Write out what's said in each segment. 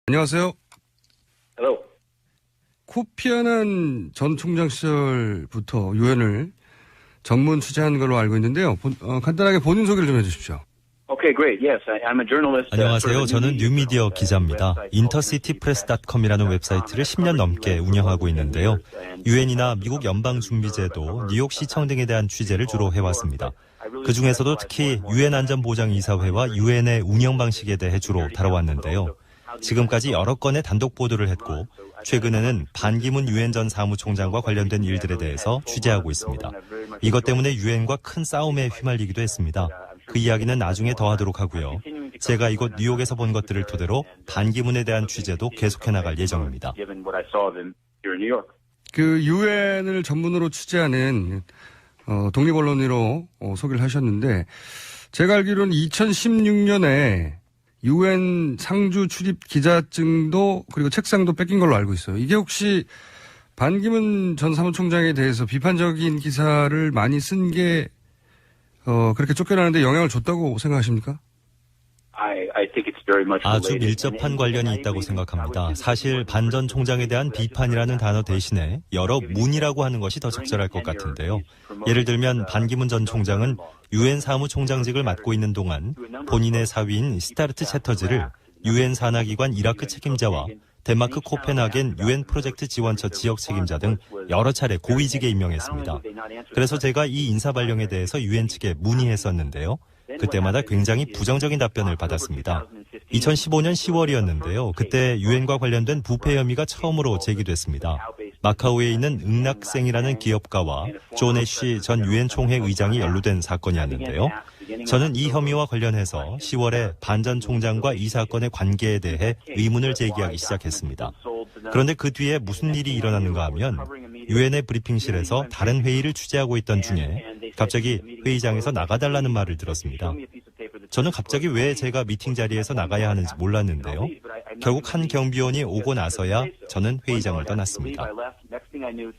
안녕하세요. Hello. 코피 아난 전 총장 시절부터 유엔을 전문 취재한 걸로 알고 있는데요. 간단하게 본인 소개를 좀 해주십시오. Okay, great. Yes, I'm a journalist. 안녕하세요. 저는 뉴미디어 기자입니다. 인터시티프레스.com이라는 웹사이트를 10년 넘게 운영하고 있는데요. 유엔이나 미국 연방준비제도, 뉴욕시청 등에 대한 취재를 주로 해왔습니다. 그중에서도 특히 유엔 안전보장이사회와 유엔의 운영 방식에 대해 주로 다뤄왔는데요. 지금까지 여러 건의 단독 보도를 했고 최근에는 반기문 유엔 전 사무총장과 관련된 일들에 대해서 취재하고 있습니다. 이것 때문에 유엔과 큰 싸움에 휘말리기도 했습니다. 그 이야기는 나중에 더 하도록 하고요. 제가 이곳 뉴욕에서 본 것들을 토대로 반기문에 대한 취재도 계속해 나갈 예정입니다. 그 유엔을 전문으로 취재하는 독립 언론으로 소개를 하셨는데 제가 알기로는 2016년에 유엔 상주 출입 기자증도 그리고 책상도 뺏긴 걸로 알고 있어요. 이게 혹시 반기문 전 사무총장에 대해서 비판적인 기사를 많이 쓴 게 그렇게 쫓겨나는데 영향을 줬다고 생각하십니까? 아주 밀접한 관련이 있다고 생각합니다. 사실 반 전 총장에 대한 비판이라는 단어 대신에 여러 문이라고 하는 것이 더 적절할 것 같은데요. 예를 들면 반기문 전 총장은 유엔 사무총장직을 맡고 있는 동안 본인의 사위인 스타르트 채터즈를 유엔 산하기관 이라크 책임자와 덴마크 코펜하겐 유엔 프로젝트 지원처 지역 책임자 등 여러 차례 고위직에 임명했습니다. 그래서 제가 이 인사 발령에 대해서 유엔 측에 문의했었는데요. 그때마다 굉장히 부정적인 답변을 받았습니다. 2015년 10월이었는데요. 그때 유엔과 관련된 부패 혐의가 처음으로 제기됐습니다. 마카오에 있는 응락생이라는 기업가와 존 애쉬 전 유엔 총회 의장이 연루된 사건이었는데요. 저는 이 혐의와 관련해서 10월에 반 전 총장과 이 사건의 관계에 대해 의문을 제기하기 시작했습니다. 그런데 그 뒤에 무슨 일이 일어났는가 하면 유엔의 브리핑실에서 다른 회의를 취재하고 있던 중에 갑자기 회의장에서 나가달라는 말을 들었습니다. 저는 갑자기 왜 제가 미팅 자리에서 나가야 하는지 몰랐는데요. 결국 한 경비원이 오고 나서야 저는 회의장을 떠났습니다.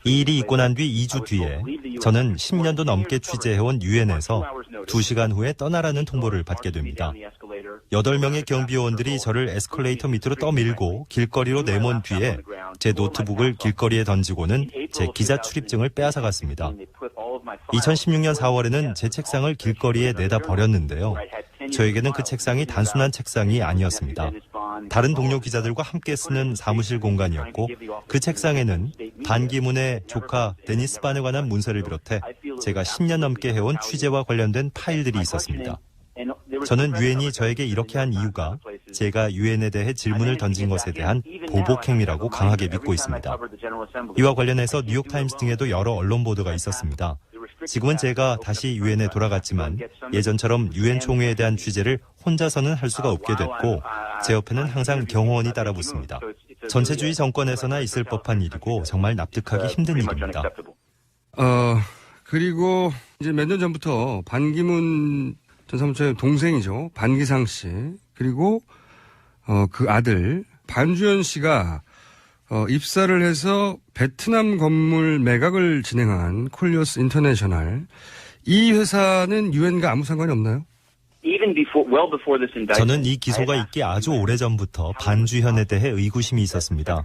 이 일이 있고 난 뒤 2주 뒤에 저는 10년도 넘게 취재해온 유엔에서 2시간 후에 떠나라는 통보를 받게 됩니다. 8명의 경비원들이 저를 에스컬레이터 밑으로 떠밀고 길거리로 내몬 뒤에 제 노트북을 길거리에 던지고는 제 기자 출입증을 빼앗아갔습니다. 2016년 4월에는 제 책상을 길거리에 내다 버렸는데요. 저에게는 그 책상이 단순한 책상이 아니었습니다. 다른 동료 기자들과 함께 쓰는 사무실 공간이었고 그 책상에는 반기문의 조카 데니스 반에 관한 문서를 비롯해 제가 10년 넘게 해온 취재와 관련된 파일들이 있었습니다. 저는 유엔이 저에게 이렇게 한 이유가 제가 유엔에 대해 질문을 던진 것에 대한 보복행위라고 강하게 믿고 있습니다. 이와 관련해서 뉴욕타임스 등에도 여러 언론 보도가 있었습니다. 지금은 제가 다시 유엔에 돌아갔지만 예전처럼 유엔 총회에 대한 취재를 혼자서는 할 수가 없게 됐고 제 옆에는 항상 경호원이 따라붙습니다. 전체주의 정권에서나 있을 법한 일이고 정말 납득하기 힘든 일입니다. 그리고 이제 몇 년 전부터 반기문 전 사무총장의 동생이죠. 반기상 씨. 그리고 그 아들 반주현 씨가 입사를 해서 베트남 건물 매각을 진행한 콜리어스 인터내셔널. 이 회사는 유엔과 아무 상관이 없나요? 저는 이 기소가 있기 아주 오래전부터 반주현에 대해 의구심이 있었습니다.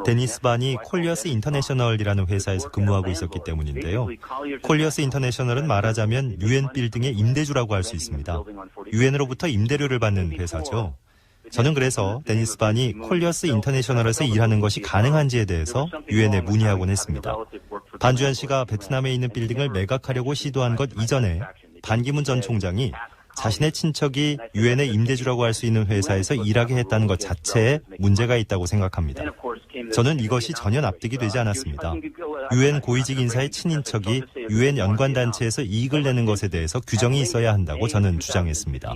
데니스 반이 콜리어스 인터내셔널이라는 회사에서 근무하고 있었기 때문인데요. 콜리어스 인터내셔널은 말하자면 유엔 빌딩의 임대주라고 할 수 있습니다. 유엔으로부터 임대료를 받는 회사죠. 저는 그래서 데니스 반이 콜리어스 인터내셔널에서 일하는 것이 가능한지에 대해서 유엔에 문의하곤 했습니다. 반주현 씨가 베트남에 있는 빌딩을 매각하려고 시도한 것 이전에 반기문 전 총장이 자신의 친척이 유엔의 임대주라고 할 수 있는 회사에서 일하게 했다는 것 자체에 문제가 있다고 생각합니다. 저는 이것이 전혀 납득이 되지 않았습니다. 유엔 고위직 인사의 친인척이 유엔 연관단체에서 이익을 내는 것에 대해서 규정이 있어야 한다고 저는 주장했습니다.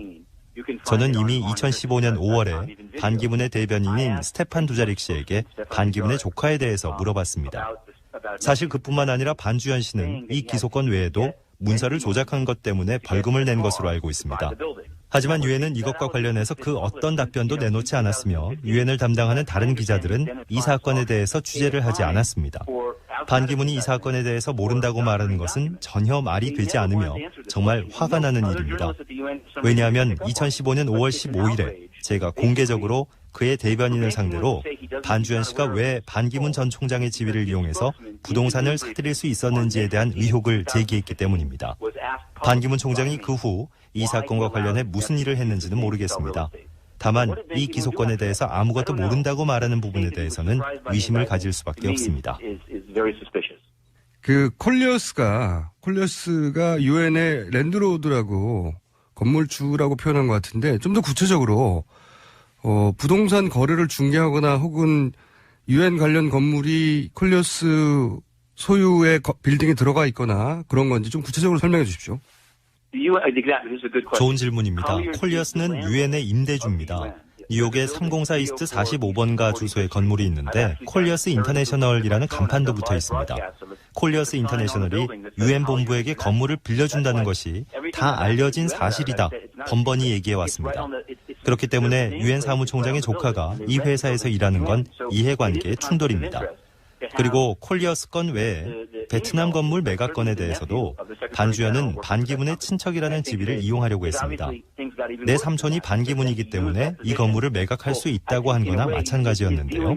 저는 이미 2015년 5월에 반기문의 대변인인 스테판 두자릭 씨에게 반기문의 조카에 대해서 물어봤습니다. 사실 그뿐만 아니라 반주현 씨는 이 기소건 외에도 문서를 조작한 것 때문에 벌금을 낸 것으로 알고 있습니다. 하지만 유엔은 이것과 관련해서 그 어떤 답변도 내놓지 않았으며 유엔을 담당하는 다른 기자들은 이 사건에 대해서 취재를 하지 않았습니다. 반기문이 이 사건에 대해서 모른다고 말하는 것은 전혀 말이 되지 않으며 정말 화가 나는 일입니다. 왜냐하면 2015년 5월 15일에 제가 공개적으로 그의 대변인을 상대로 반주현 씨가 왜 반기문 전 총장의 지위를 이용해서 부동산을 사들일 수 있었는지에 대한 의혹을 제기했기 때문입니다. 반기문 총장이 그 후 이 사건과 관련해 무슨 일을 했는지는 모르겠습니다. 다만 이 기소권에 대해서 아무것도 모른다고 말하는 부분에 대해서는 의심을 가질 수밖에 없습니다. 그 콜리어스가 유엔의 랜드로드라고 건물주라고 표현한 것 같은데 좀 더 구체적으로 부동산 거래를 중개하거나 혹은 유엔 관련 건물이 콜리어스 소유의 빌딩에 들어가 있거나 그런 건지 좀 구체적으로 설명해 주십시오. 좋은 질문입니다. 콜리어스는 유엔의 임대주입니다. 뉴욕의 304 이스트 45번가 주소에 건물이 있는데 콜리어스 인터내셔널이라는 간판도 붙어 있습니다. 콜리어스 인터내셔널이 유엔 본부에게 건물을 빌려준다는 것이 다 알려진 사실이다. 번번이 얘기해 왔습니다. 그렇기 때문에 유엔 사무총장의 조카가 이 회사에서 일하는 건 이해관계의 충돌입니다. 그리고 콜리어스 건 외에 베트남 건물 매각 건에 대해서도 반주현은 반기문의 친척이라는 지위를 이용하려고 했습니다. 내 삼촌이 반기문이기 때문에 이 건물을 매각할 수 있다고 한 거나 마찬가지였는데요.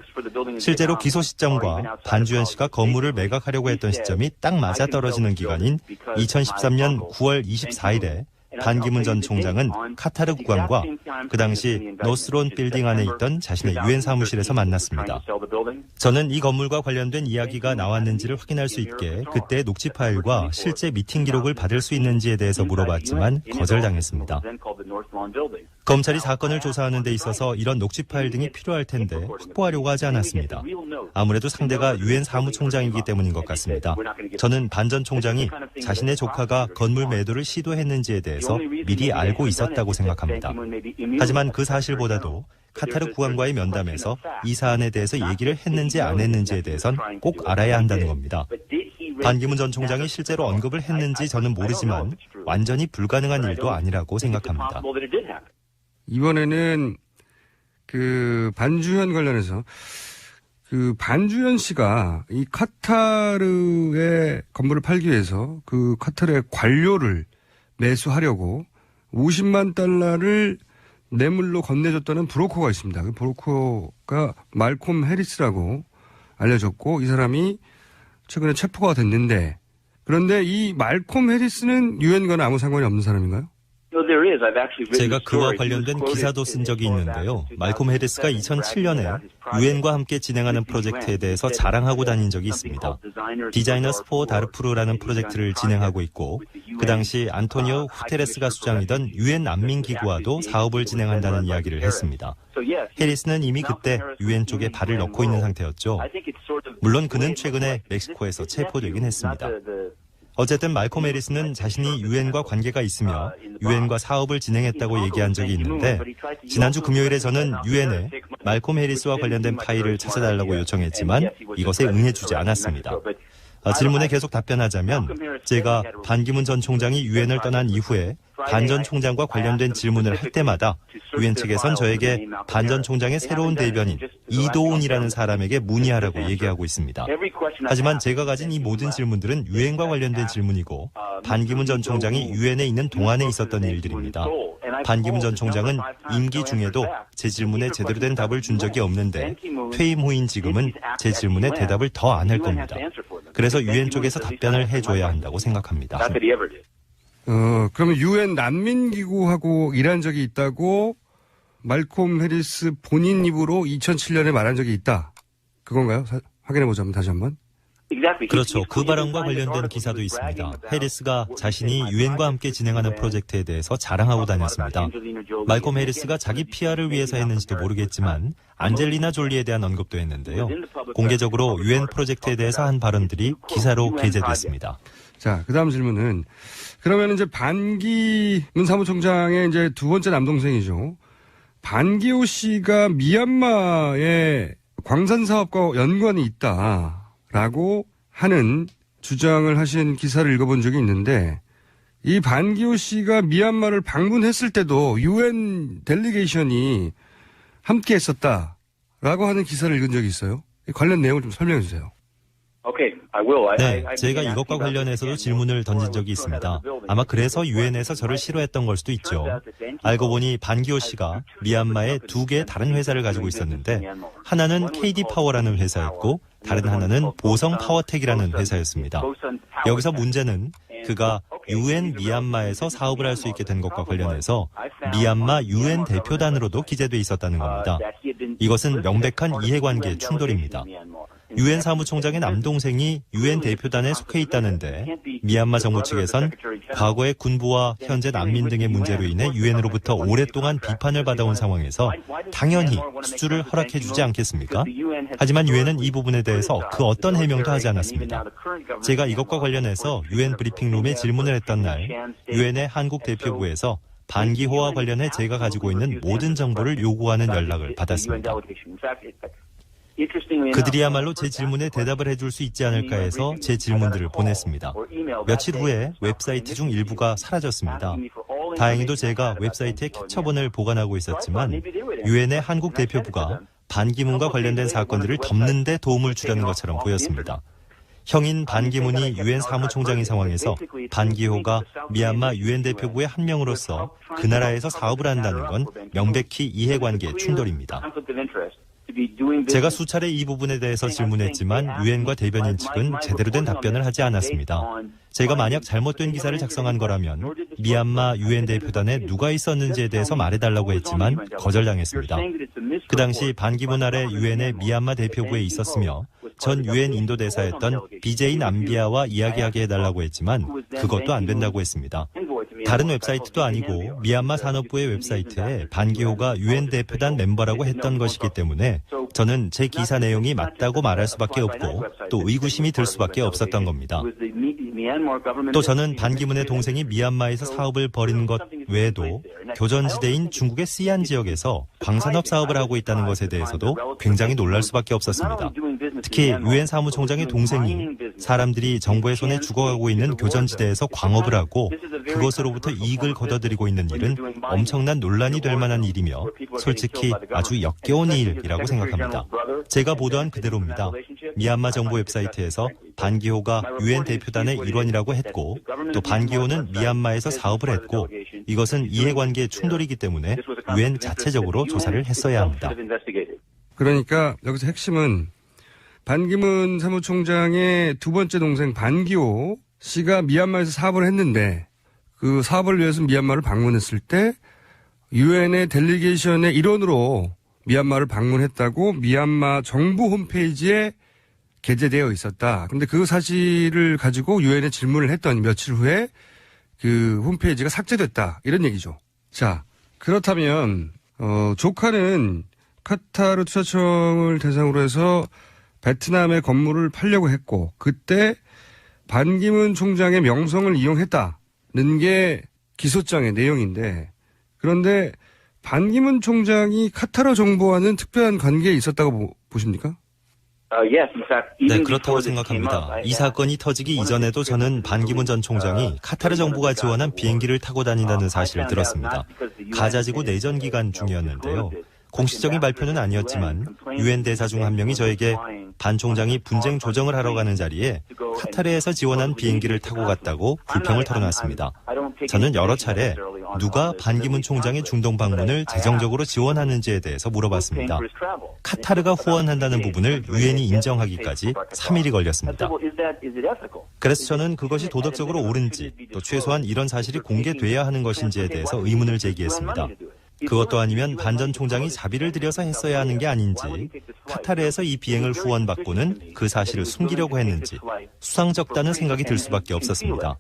실제로 기소 시점과 반주현 씨가 건물을 매각하려고 했던 시점이 딱 맞아떨어지는 기간인 2013년 9월 24일에 반기문 전 총장은 카타르 국왕과 그 당시 노스론 빌딩 안에 있던 자신의 유엔 사무실에서 만났습니다. 저는 이 건물과 관련된 이야기가 나왔는지를 확인할 수 있게 그때의 녹취 파일과 실제 미팅 기록을 받을 수 있는지에 대해서 물어봤지만 거절당했습니다. 검찰이 사건을 조사하는 데 있어서 이런 녹취 파일 등이 필요할 텐데 확보하려고 하지 않았습니다. 아무래도 상대가 유엔 사무총장이기 때문인 것 같습니다. 저는 반 전 총장이 자신의 조카가 건물 매도를 시도했는지에 대해서 미리 알고 있었다고 생각합니다. 하지만 그 사실보다도 카타르 국왕과의 면담에서 이 사안에 대해서 얘기를 했는지 안 했는지에 대해선 꼭 알아야 한다는 겁니다. 반기문 전 총장이 실제로 언급을 했는지 저는 모르지만 완전히 불가능한 일도 아니라고 생각합니다. 이번에는 그 반주현 관련해서 그 반주현 씨가 이 카타르의 건물을 팔기 위해서 그 카타르의 관료를 매수하려고 50만 달러를 뇌물로 건네줬다는 브로커가 있습니다. 그 브로커가 말콤 해리스라고 알려졌고 이 사람이 최근에 체포가 됐는데 그런데 이 말콤 해리스는 유엔과는 아무 상관이 없는 사람인가요? 제가 그와 관련된 기사도 쓴 적이 있는데요. 말콤 해리스가 2007년에 유엔과 함께 진행하는 프로젝트에 대해서 자랑하고 다닌 적이 있습니다. 디자이너스 포 다르푸르라는 프로젝트를 진행하고 있고 그 당시 안토니오 후테레스가 수장이던 유엔 난민기구와도 사업을 진행한다는 이야기를 했습니다. 해리스는 이미 그때 유엔 쪽에 발을 넣고 있는 상태였죠. 물론 그는 최근에 멕시코에서 체포되긴 했습니다. 어쨌든 말콤 해리스는 자신이 유엔과 관계가 있으며 유엔과 사업을 진행했다고 얘기한 적이 있는데 지난주 금요일에 저는 유엔에 말콤 해리스와 관련된 파일을 찾아달라고 요청했지만 이것에 응해주지 않았습니다. 질문에 계속 답변하자면 제가 반기문 전 총장이 유엔을 떠난 이후에 반 전 총장과 관련된 질문을 할 때마다 유엔 측에선 저에게 반 전 총장의 새로운 대변인 이도훈이라는 사람에게 문의하라고 얘기하고 있습니다. 하지만 제가 가진 이 모든 질문들은 유엔과 관련된 질문이고 반기문 전 총장이 유엔에 있는 동안에 있었던 일들입니다. 반기문 전 총장은 임기 중에도 제 질문에 제대로 된 답을 준 적이 없는데 퇴임 후인 지금은 제 질문에 대답을 더 안 할 겁니다. 그래서 유엔 쪽에서 답변을 해줘야 한다고 생각합니다. 그러면 유엔 난민기구하고 일한 적이 있다고 말콤 해리스 본인 입으로 2007년에 말한 적이 있다. 그건가요? 확인해보자면 다시 한번. 그렇죠. 그 발언과 관련된 기사도 있습니다. 해리스가 자신이 유엔과 함께 진행하는 프로젝트에 대해서 자랑하고 다녔습니다. 말콤 해리스가 자기 PR을 위해서 했는지도 모르겠지만 안젤리나 졸리에 대한 언급도 했는데요. 공개적으로 유엔 프로젝트에 대해서 한 발언들이 기사로 게재됐습니다. 자, 그 다음 질문은 그러면 이제 반기문 사무총장의 이제 두 번째 남동생이죠. 반기호 씨가 미얀마의 광산 사업과 연관이 있다라고 하는 주장을 하신 기사를 읽어본 적이 있는데 이 반기호 씨가 미얀마를 방문했을 때도 유엔 델리게이션이 함께 했었다라고 하는 기사를 읽은 적이 있어요. 관련 내용을 좀 설명해 주세요. 네, 제가 이것과 관련해서도 질문을 던진 적이 있습니다. 아마 그래서 유엔에서 저를 싫어했던 걸 수도 있죠. 알고 보니 반기호 씨가 미얀마에 두 개의 다른 회사를 가지고 있었는데 하나는 KD 파워라는 회사였고 다른 하나는 보성 파워텍이라는 회사였습니다. 여기서 문제는 그가 유엔 미얀마에서 사업을 할 수 있게 된 것과 관련해서 미얀마 유엔 대표단으로도 기재돼 있었다는 겁니다. 이것은 명백한 이해관계 충돌입니다. 유엔 사무총장의 남동생이 유엔 대표단에 속해 있다는데 미얀마 정부 측에선 과거의 군부와 현재 난민 등의 문제로 인해 유엔으로부터 오랫동안 비판을 받아온 상황에서 당연히 수주를 허락해 주지 않겠습니까? 하지만 유엔은 이 부분에 대해서 그 어떤 해명도 하지 않았습니다. 제가 이것과 관련해서 유엔 브리핑룸에 질문을 했던 날 유엔의 한국 대표부에서 반기호와 관련해 제가 가지고 있는 모든 정보를 요구하는 연락을 받았습니다. 그들이야말로 제 질문에 대답을 해줄 수 있지 않을까 해서 제 질문들을 보냈습니다. 며칠 후에 웹사이트 중 일부가 사라졌습니다. 다행히도 제가 웹사이트에 캡처본을 보관하고 있었지만 유엔의 한국 대표부가 반기문과 관련된 사건들을 덮는 데 도움을 주려는 것처럼 보였습니다. 형인 반기문이 유엔 사무총장인 상황에서 반기호가 미얀마 유엔 대표부의 한 명으로서 그 나라에서 사업을 한다는 건 명백히 이해관계 충돌입니다. 제가 수차례 이 부분에 대해서 질문했지만 유엔과 대변인 측은 제대로 된 답변을 하지 않았습니다. 제가 만약 잘못된 기사를 작성한 거라면 미얀마 유엔 대표단에 누가 있었는지에 대해서 말해달라고 했지만 거절당했습니다. 그 당시 반기문 아래 유엔의 미얀마 대표부에 있었으며 전 유엔 인도대사였던 BJ 남비아와 이야기하게 해달라고 했지만 그것도 안 된다고 했습니다. 다른 웹사이트도 아니고 미얀마 산업부의 웹사이트에 반기호가 유엔 대표단 멤버라고 했던 것이기 때문에 저는 제 기사 내용이 맞다고 말할 수밖에 없고 또 의구심이 들 수밖에 없었던 겁니다. 또 저는 반기문의 동생이 미얀마에서 사업을 벌이는 것 외에도 교전지대인 중국의 시안 지역에서 광산업 사업을 하고 있다는 것에 대해서도 굉장히 놀랄 수밖에 없었습니다. 특히 유엔 사무총장의 동생이 사람들이 정부의 손에 죽어가고 있는 교전지대에서 광업을 하고 그것으로부터 이익을 거둬들이고 있는 일은 엄청난 논란이 될 만한 일이며 솔직히 아주 역겨운 일이라고 생각합니다. 제가 보도한 그대로입니다. 미얀마 정부 웹사이트에서 반기호가 유엔 대표단의 일원이라고 했고 또 반기호는 미얀마에서 사업을 했고 이것은 이해관계 충돌이기 때문에 유엔 자체적으로 조사를 했어야 합니다. 그러니까 여기서 핵심은 반기문 사무총장의 두 번째 동생 반기호 씨가 미얀마에서 사업을 했는데 그 사업을 위해서 미얀마를 방문했을 때 유엔의 델리게이션의 일원으로 미얀마를 방문했다고 미얀마 정부 홈페이지에 게재되어 있었다. 근데 그 사실을 가지고 유엔에 질문을 했더니 며칠 후에 그 홈페이지가 삭제됐다. 이런 얘기죠. 자, 그렇다면 조카는 카타르 투자청을 대상으로 해서 베트남의 건물을 팔려고 했고 그때 반기문 총장의 명성을 이용했다는 게 기소장의 내용인데 그런데 반기문 총장이 카타르 정부와는 특별한 관계에 있었다고 보십니까? 네, 그렇다고 생각합니다. 이 사건이 터지기 이전에도 저는 반기문 전 총장이 카타르 정부가 지원한 비행기를 타고 다닌다는 사실을 들었습니다. 가자지구 내전 기간 중이었는데요. 공식적인 발표는 아니었지만 유엔 대사 중 한 명이 저에게 반 총장이 분쟁 조정을 하러 가는 자리에 카타르에서 지원한 비행기를 타고 갔다고 불평을 털어놨습니다. 저는 여러 차례 누가 반기문 총장의 중동 방문을 재정적으로 지원하는지에 대해서 물어봤습니다. 카타르가 후원한다는 부분을 유엔이 인정하기까지 3일이 걸렸습니다. 그래서 저는 그것이 도덕적으로 옳은지 또 최소한 이런 사실이 공개돼야 하는 것인지에 대해서 의문을 제기했습니다. 그것도 아니면 반 전 총장이 자비를 들여서 했어야 하는 게 아닌지 카타르에서 이 비행을 후원받고는 그 사실을 숨기려고 했는지 수상쩍다는 생각이 들 수밖에 없었습니다.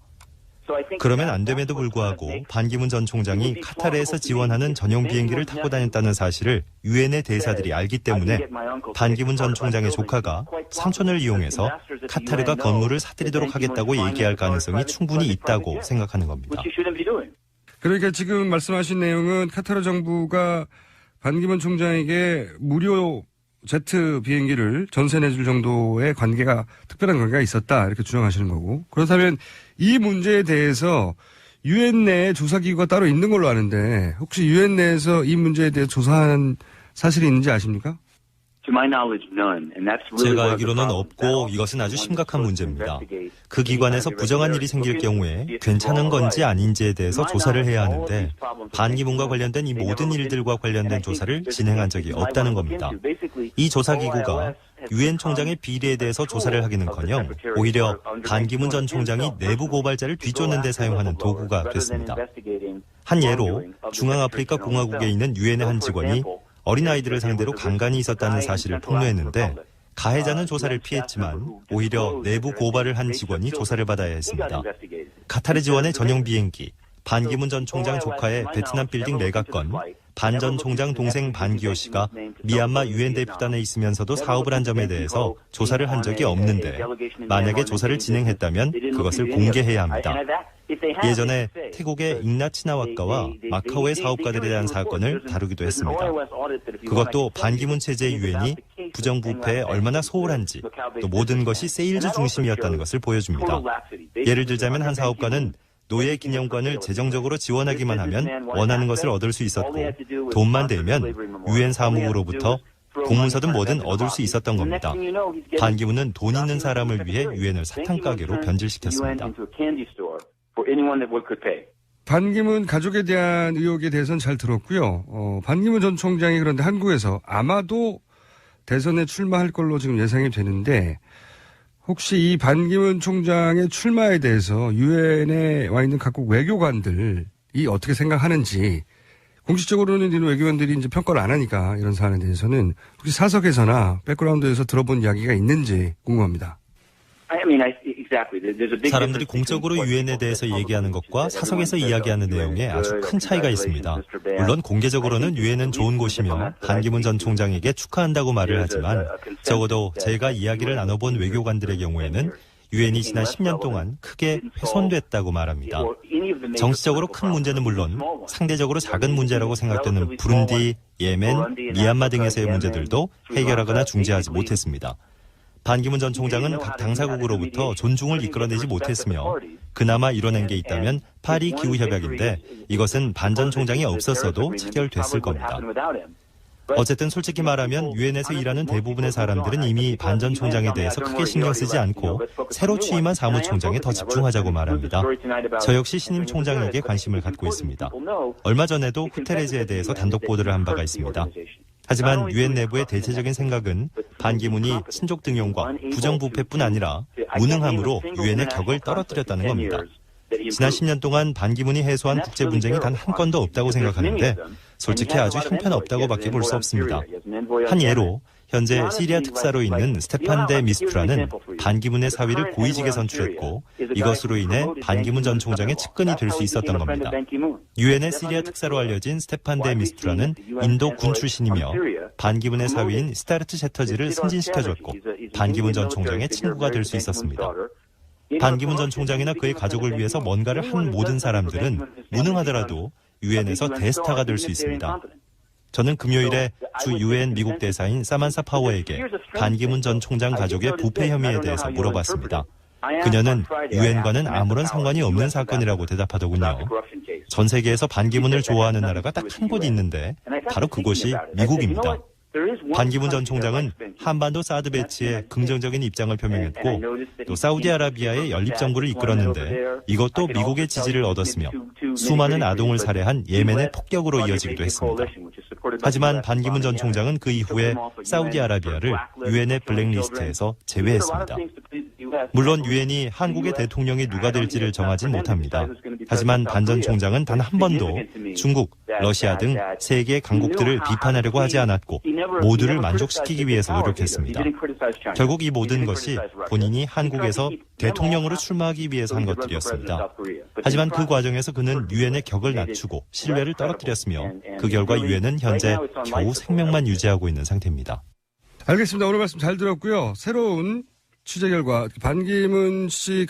그러면 안 됨에도 불구하고 반기문 전 총장이 카타르에서 지원하는 전용 비행기를 타고 다녔다는 사실을 유엔의 대사들이 알기 때문에 반기문 전 총장의 조카가 삼촌을 이용해서 카타르가 건물을 사들이도록 하겠다고 얘기할 가능성이 충분히 있다고 생각하는 겁니다. 그러니까 지금 말씀하신 내용은 카타르 정부가 반기문 총장에게 무료 제트 비행기를 전세 내줄 정도의 특별한 관계가 있었다 이렇게 주장하시는 거고 그렇다면 이 문제에 대해서 유엔 내에 조사기구가 따로 있는 걸로 아는데 혹시 유엔 내에서 이 문제에 대해 조사한 사실이 있는지 아십니까? To my knowledge, none. And that's really 제가 one of the 알기로는 problems. 없고 이것은 아주 심각한 문제입니다. 그 기관에서 부정한 일이 생길 경우에 괜찮은 건지 아닌지에 대해서 조사를 해야 하는데 반기문과 관련된 이 모든 일들과 관련된 조사를 진행한 적이 없다는 겁니다. 이 조사기구가 유엔 총장의 비리에 대해서 조사를 하기는커녕 오히려 반기문 전 총장이 내부 고발자를 뒤쫓는 데 사용하는 도구가 됐습니다. 한 예로 중앙아프리카 공화국에 있는 유엔의 한 직원이 어린아이들을 상대로 강간이 있었다는 사실을 폭로했는데 가해자는 조사를 피했지만 오히려 내부 고발을 한 직원이 조사를 받아야 했습니다. 카타르 지원의 전용 비행기, 반기문 전 총장 조카의 베트남 빌딩 매각건, 반 전 총장 동생 반기호 씨가 미얀마 유엔 대표단에 있으면서도 사업을 한 점에 대해서 조사를 한 적이 없는데 만약에 조사를 진행했다면 그것을 공개해야 합니다. 예전에 태국의 잉나치나와카와 마카오의 사업가들에 대한 사건을 다루기도 했습니다. 그것도 반기문 체제의 유엔이 부정부패에 얼마나 소홀한지 또 모든 것이 세일즈 중심이었다는 것을 보여줍니다. 예를 들자면 한 사업가는 노예 기념관을 재정적으로 지원하기만 하면 원하는 것을 얻을 수 있었고 돈만 대면 유엔 사무국으로부터 공문서든 뭐든 얻을 수 있었던 겁니다. 반기문은 돈 있는 사람을 위해 유엔을 사탕가게로 변질시켰습니다. 반기문 가족에 대한 의혹에 대해서는 잘 들었고요. 반기문 전 총장이 그런데 한국에서 아마도 대선에 출마할 걸로 지금 예상이 되는데 혹시 이 반기문 총장의 출마에 대해서 유엔에 와 있는 각국 외교관들이 어떻게 생각하는지 공식적으로는 이런 외교관들이 이제 평가를 안 하니까 이런 사안에 대해서는 혹시 사석에서나 백그라운드에서 들어본 이야기가 있는지 궁금합니다. 사람들이 공적으로 유엔에 대해서 얘기하는 것과 사석에서 이야기하는 내용에 아주 큰 차이가 있습니다. 물론 공개적으로는 유엔은 좋은 곳이며 반기문 전 총장에게 축하한다고 말을 하지만 적어도 제가 이야기를 나눠본 외교관들의 경우에는 유엔이 지난 10년 동안 크게 훼손됐다고 말합니다. 정치적으로 큰 문제는 물론 상대적으로 작은 문제라고 생각되는 부룬디, 예멘, 미얀마 등에서의 문제들도 해결하거나 중재하지 못했습니다. 반기문 전 총장은 각 당사국으로부터 존중을 이끌어내지 못했으며 그나마 이뤄낸 게 있다면 파리 기후협약인데 이것은 반 전 총장이 없었어도 체결됐을 겁니다. 어쨌든 솔직히 말하면 유엔에서 일하는 대부분의 사람들은 이미 반 전 총장에 대해서 크게 신경 쓰지 않고 새로 취임한 사무총장에 더 집중하자고 말합니다. 저 역시 신임 총장에게 관심을 갖고 있습니다. 얼마 전에도 후테레즈에 대해서 단독 보도를 한 바가 있습니다. 하지만 유엔 내부의 대체적인 생각은 반기문이 신족 등용과 부정부패뿐 아니라 무능함으로 유엔의 격을 떨어뜨렸다는 겁니다. 지난 10년 동안 반기문이 해소한 국제 분쟁이 단 한 건도 없다고 생각하는데 솔직히 아주 형편없다고밖에 볼 수 없습니다. 한 예로 현재 시리아 특사로 있는 스테판 데 미스트라는 반기문의 사위를 고위직에 선출했고 이것으로 인해 반기문 전 총장의 측근이 될 수 있었던 겁니다. 유엔의 시리아 특사로 알려진 스테판 데 미스트라는 인도 군 출신이며 반기문의 사위인 스타르트 셰터지를 승진시켜줬고 반기문 전 총장의 친구가 될 수 있었습니다. 반기문 전 총장이나 그의 가족을 위해서 뭔가를 한 모든 사람들은 무능하더라도 유엔에서 대스타가 될 수 있습니다. 저는 금요일에 주 유엔 미국 대사인 사만사 파워에게 반기문 전 총장 가족의 부패 혐의에 대해서 물어봤습니다. 그녀는 유엔과는 아무런 상관이 없는 사건이라고 대답하더군요. 전 세계에서 반기문을 좋아하는 나라가 딱 한 곳이 있는데 바로 그곳이 미국입니다. 반기문 전 총장은 한반도 사드 배치에 긍정적인 입장을 표명했고 또 사우디아라비아의 연립정부를 이끌었는데 이것도 미국의 지지를 얻었으며 수많은 아동을 살해한 예멘의 폭격으로 이어지기도 했습니다. 하지만 반기문 전 총장은 그 이후에 사우디아라비아를 유엔의 블랙리스트에서 제외했습니다. 물론 유엔이 한국의 대통령이 누가 될지를 정하진 못합니다. 하지만 반 전 총장은 단 한 번도 중국, 러시아 등 세계 강국들을 비판하려고 하지 않았고 모두를 만족시키기 위해서 노력했습니다. 결국 이 모든 것이 본인이 한국에서 대통령으로 출마하기 위해서 한 것들이었습니다. 하지만 그 과정에서 그는 유엔의 격을 낮추고 신뢰를 떨어뜨렸으며 그 결과 유엔은 현재 겨우 생명만 유지하고 있는 상태입니다. 알겠습니다. 오늘 말씀 잘 들었고요. 새로운 취재 결과 반기문 씨